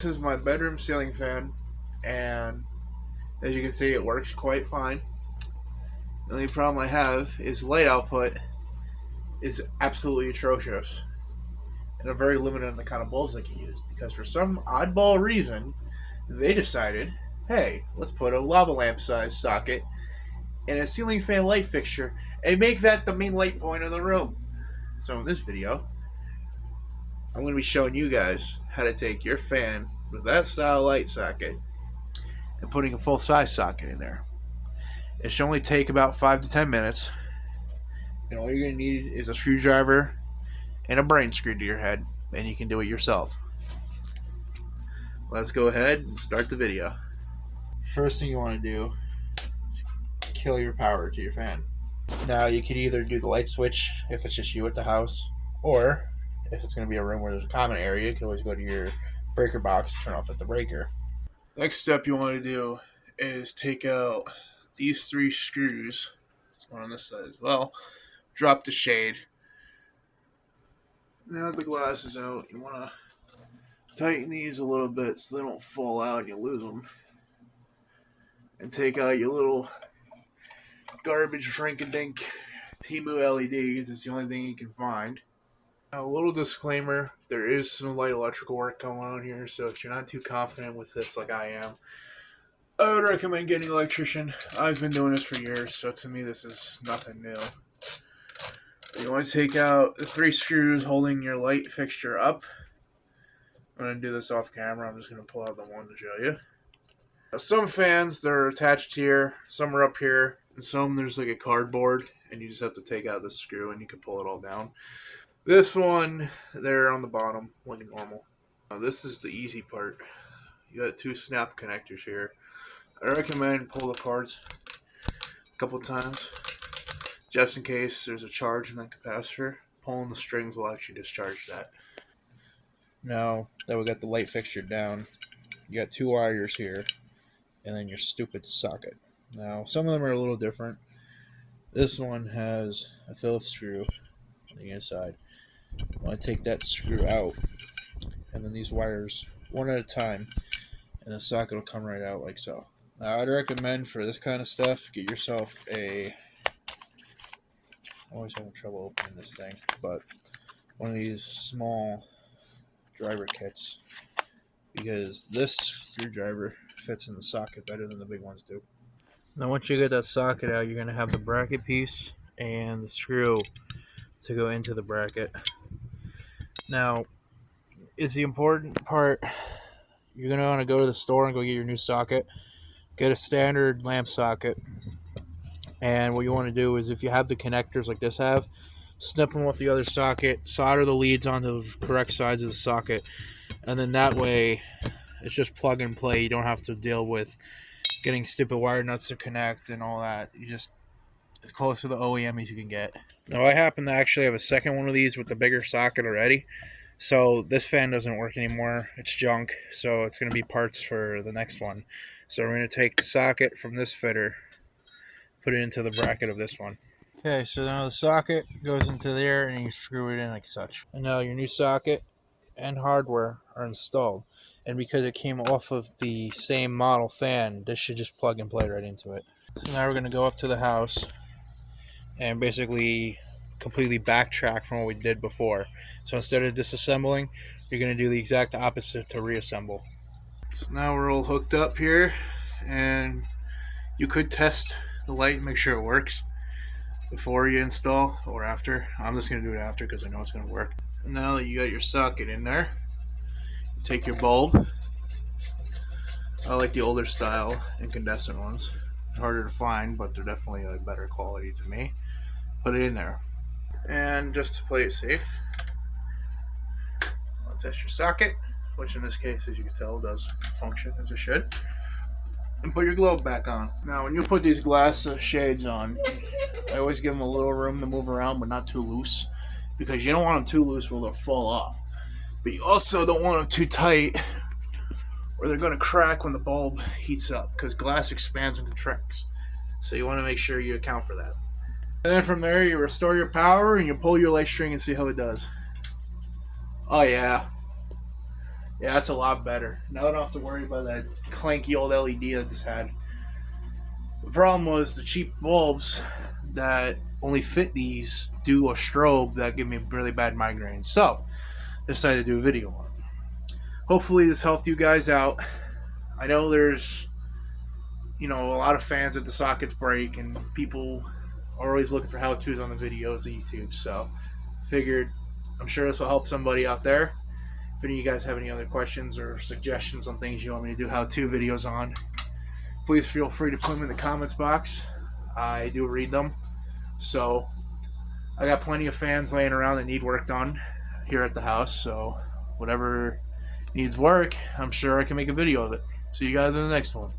This is my bedroom ceiling fan, and as you can see, it works quite fine. The only problem I have is light output is absolutely atrocious, and I'm very limited on the kind of bulbs I can use because for some oddball reason, they decided, hey, let's put a lava lamp size socket in a ceiling fan light fixture and make that the main light point of the room. So in this video, I'm going to be showing you guys how to take your fan with that style light socket and putting a full size socket in there. It should only take about 5 to 10 minutes. And all you're going to need is a screwdriver and a brain screw to your head, and you can do it yourself. Let's go ahead and start the video. First thing you want to do is kill your power to your fan. Now you can either do the light switch if it's just you at the house, or if it's going to be a room where there's a common area, you can always go to your breaker box and turn off at the breaker. Next step you want to do is take out these 3 screws. There's one on this side as well. Drop the shade. Now that the glass is out, you want to tighten these a little bit so they don't fall out and you lose them. And take out your little garbage Frank-a-dink Temu LEDs. It's the only thing you can find. Now, a little disclaimer, there is some light electrical work going on here, so if you're not too confident with this like I am, I would recommend getting an electrician. I've been doing this for years, so to me this is nothing new. You want to take out the 3 screws holding your light fixture up. I'm going to do this off camera. I'm just going to pull out the one to show you. Now, some fans, they're attached here. Some are up here. And some, there's like a cardboard. And you just have to take out the screw and you can pull it all down. This one, they're on the bottom, like normal. Now, this is the easy part. You got 2 snap connectors here. I recommend pull the cards a couple times, just in case there's a charge in that capacitor. Pulling the strings will actually discharge that. Now that we got the light fixture down, you got 2 wires here, and then your stupid socket. Now some of them are a little different. This one has a Phillips screw on the inside. I want to take that screw out, and then these wires, one at a time, and the socket will come right out like so. Now, I'd recommend for this kind of stuff, get yourself a, I'm always having trouble opening this thing, but one of these small driver kits, because this screwdriver fits in the socket better than the big ones do. Now once you get that socket out, you're going to have the bracket piece and the screw to go into the bracket. Now, is the important part, you're going to want to go to the store and go get your new socket. Get a standard lamp socket, and what you want to do is, if you have the connectors like this have, snip them off the other socket, solder the leads onto the correct sides of the socket, and then that way it's just plug and play. You don't have to deal with getting stupid wire nuts to connect and all that. You just, as close to the OEM as you can get. Now I happen to actually have a second one of these with the bigger socket already, so this fan doesn't work anymore. It's junk, so it's going to be parts for the next one. So we're going to take the socket from this fitter, put it into the bracket of this one. Okay, so now the socket goes into there and you screw it in like such. And now your new socket and hardware are installed. And because it came off of the same model fan, this should just plug and play right into it. So now we're going to go up to the house and basically completely backtrack from what we did before. So instead of disassembling, you're going to do the exact opposite to reassemble. So now we're all hooked up here, and you could test the light and make sure it works before you install or after. I'm just going to do it after because I know it's going to work. And now that you got your socket in there, you take your bulb. I like the older style incandescent ones. They're harder to find, but they're definitely a better quality to me. Put it in there. And just to play it safe, I'll test your socket, which in this case, as you can tell, does function as it should. And put your globe back on. Now, when you put these glass shades on, I always give them a little room to move around, but not too loose, because you don't want them too loose where they'll fall off. But you also don't want them too tight, or they're going to crack when the bulb heats up, because glass expands and contracts. So you want to make sure you account for that. And then from there, you restore your power, and you pull your light string and see how it does. Oh yeah, Yeah, that's a lot better. Now I don't have to worry about that clanky old LED that this had. The problem was the cheap bulbs that only fit these do a strobe that give me really bad migraines. So, decided to do a video on it. Hopefully this helped you guys out. I know there's, a lot of fans of the sockets break, and people are always looking for how-tos on the videos on YouTube. So, figured I'm sure this will help somebody out there. If any of you guys have any other questions or suggestions on things you want me to do how-to videos on, please feel free to put them in the comments box. I do read them. So, I got plenty of fans laying around that need work done here at the house. So, whatever needs work, I'm sure I can make a video of it. See you guys in the next one.